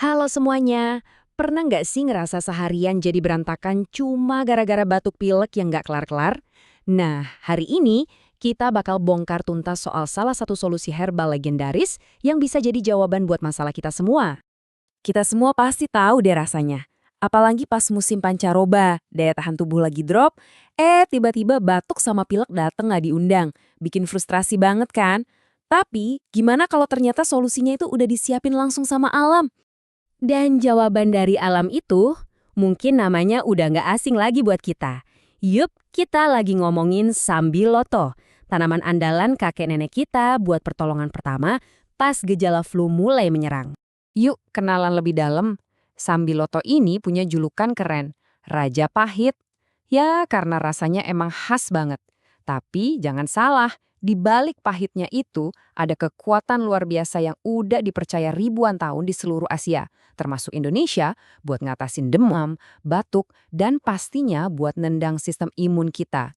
Halo semuanya, pernah nggak sih ngerasa seharian jadi berantakan cuma gara-gara batuk pilek yang nggak kelar-kelar? Nah, hari ini kita bakal bongkar tuntas soal salah satu solusi herbal legendaris yang bisa jadi jawaban buat masalah kita semua. Kita semua pasti tahu deh rasanya. Apalagi pas musim pancaroba, daya tahan tubuh lagi drop, tiba-tiba batuk sama pilek dateng nggak diundang. Bikin frustrasi banget kan? Tapi, gimana kalau ternyata solusinya itu udah disiapin langsung sama alam? Dan jawaban dari alam itu, mungkin namanya udah nggak asing lagi buat kita. Yup, kita lagi ngomongin sambiloto, tanaman andalan kakek nenek kita buat pertolongan pertama pas gejala flu mulai menyerang. Yuk kenalan lebih dalam. Sambiloto ini punya julukan keren, Raja Pahit. Ya karena rasanya emang khas banget. Tapi jangan salah, di balik pahitnya itu ada kekuatan luar biasa yang udah dipercaya ribuan tahun di seluruh Asia, termasuk Indonesia, buat ngatasin demam, batuk, dan pastinya buat nendang sistem imun kita.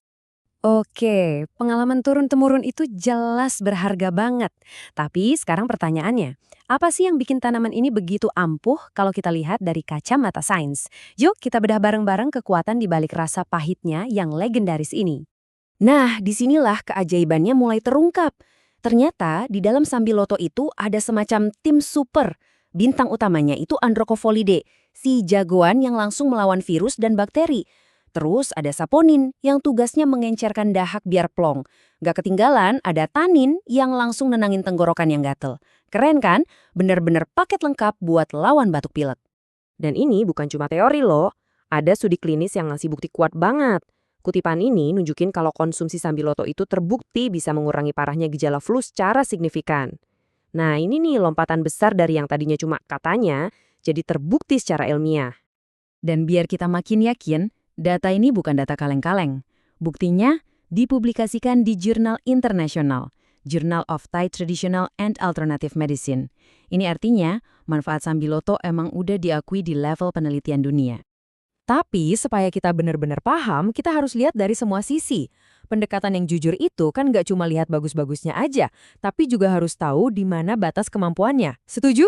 Oke, pengalaman turun-temurun itu jelas berharga banget. Tapi sekarang pertanyaannya, apa sih yang bikin tanaman ini begitu ampuh kalau kita lihat dari kacamata sains? Yuk kita bedah bareng-bareng kekuatan di balik rasa pahitnya yang legendaris ini. Nah, disinilah keajaibannya mulai terungkap. Ternyata di dalam sambiloto itu ada semacam tim super. Bintang utamanya itu Androcovolidae, si jagoan yang langsung melawan virus dan bakteri. Terus ada saponin yang tugasnya mengencerkan dahak biar plong. Gak ketinggalan ada tanin yang langsung nenangin tenggorokan yang gatel. Keren kan? Bener-bener paket lengkap buat lawan batuk pilek. Dan ini bukan cuma teori loh. Ada studi klinis yang ngasih bukti kuat banget. Kutipan ini nunjukin kalau konsumsi sambiloto itu terbukti bisa mengurangi parahnya gejala flu secara signifikan. Nah ini nih lompatan besar dari yang tadinya cuma katanya, jadi terbukti secara ilmiah. Dan biar kita makin yakin, data ini bukan data kaleng-kaleng. Buktinya dipublikasikan di jurnal internasional, Journal of Thai Traditional and Alternative Medicine. Ini artinya, manfaat sambiloto emang udah diakui di level penelitian dunia. Tapi supaya kita benar-benar paham, kita harus lihat dari semua sisi. Pendekatan yang jujur itu kan nggak cuma lihat bagus-bagusnya aja, tapi juga harus tahu di mana batas kemampuannya. Setuju?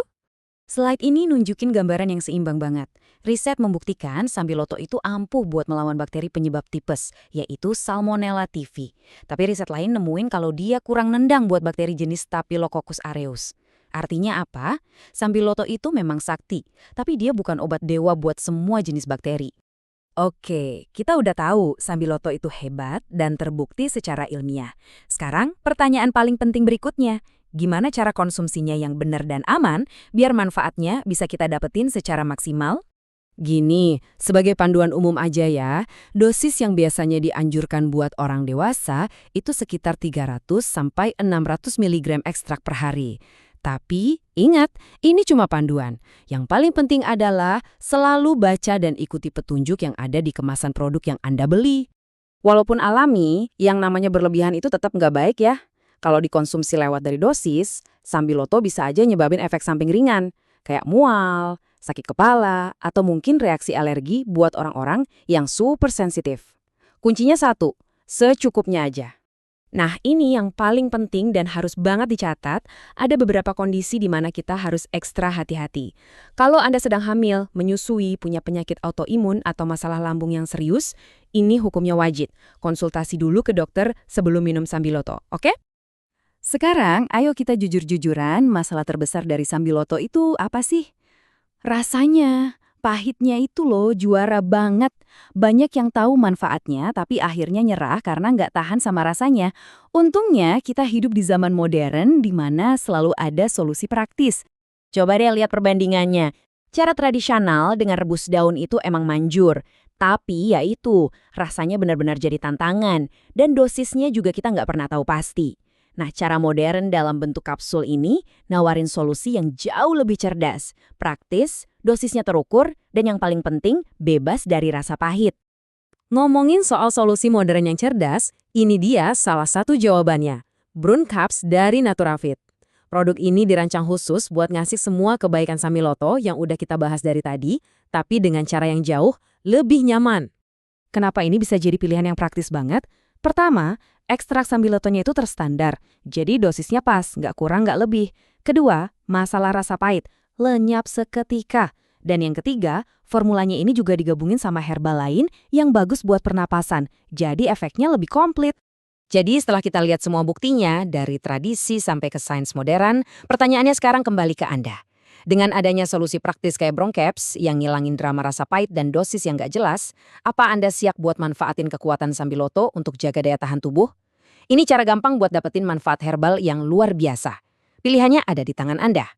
Slide ini nunjukin gambaran yang seimbang banget. Riset membuktikan sambiloto itu ampuh buat melawan bakteri penyebab tipes, yaitu Salmonella typhi. Tapi riset lain nemuin kalau dia kurang nendang buat bakteri jenis Staphylococcus aureus. Artinya apa? Sambiloto itu memang sakti, tapi dia bukan obat dewa buat semua jenis bakteri. Oke, kita udah tahu sambiloto itu hebat dan terbukti secara ilmiah. Sekarang, pertanyaan paling penting berikutnya. Gimana cara konsumsinya yang benar dan aman, biar manfaatnya bisa kita dapetin secara maksimal? Gini, sebagai panduan umum aja ya, dosis yang biasanya dianjurkan buat orang dewasa itu sekitar 300 sampai 600 mg ekstrak per hari. Tapi, ingat, ini cuma panduan. Yang paling penting adalah selalu baca dan ikuti petunjuk yang ada di kemasan produk yang Anda beli. Walaupun alami, yang namanya berlebihan itu tetap nggak baik ya. Kalau dikonsumsi lewat dari dosis, sambiloto bisa aja nyebabin efek samping ringan, kayak mual, sakit kepala, atau mungkin reaksi alergi buat orang-orang yang super sensitif. Kuncinya satu, secukupnya aja. Nah, ini yang paling penting dan harus banget dicatat, ada beberapa kondisi di mana kita harus ekstra hati-hati. Kalau Anda sedang hamil, menyusui, punya penyakit autoimun atau masalah lambung yang serius, ini hukumnya wajib. Konsultasi dulu ke dokter sebelum minum sambiloto, oke? Sekarang, ayo kita jujur-jujuran, masalah terbesar dari sambiloto itu apa sih? Rasanya, pahitnya itu loh juara banget. Banyak yang tahu manfaatnya, tapi akhirnya nyerah karena nggak tahan sama rasanya. Untungnya, kita hidup di zaman modern di mana selalu ada solusi praktis. Coba deh lihat perbandingannya. Cara tradisional dengan rebus daun itu emang manjur. Tapi ya itu, rasanya benar-benar jadi tantangan. Dan dosisnya juga kita nggak pernah tahu pasti. Nah, cara modern dalam bentuk kapsul ini nawarin solusi yang jauh lebih cerdas, praktis, dosisnya terukur, dan yang paling penting, bebas dari rasa pahit. Ngomongin soal solusi modern yang cerdas, ini dia salah satu jawabannya. Brun Caps dari Naturavit. Produk ini dirancang khusus buat ngasih semua kebaikan sambiloto yang udah kita bahas dari tadi, tapi dengan cara yang jauh lebih nyaman. Kenapa ini bisa jadi pilihan yang praktis banget? Pertama, ekstrak sambilotonya itu terstandar, jadi dosisnya pas, nggak kurang nggak lebih. Kedua, masalah rasa pahit. lenyap seketika. Dan yang ketiga, formulanya ini juga digabungin sama herbal lain yang bagus buat pernapasan. Jadi efeknya lebih komplit. Jadi setelah kita lihat semua buktinya, dari tradisi sampai ke sains modern, pertanyaannya sekarang kembali ke Anda. Dengan adanya solusi praktis kayak Broncaps yang ngilangin drama rasa pahit dan dosis yang nggak jelas, apa Anda siap buat manfaatin kekuatan Sambiloto untuk jaga daya tahan tubuh? Ini cara gampang buat dapetin manfaat herbal yang luar biasa. Pilihannya ada di tangan Anda.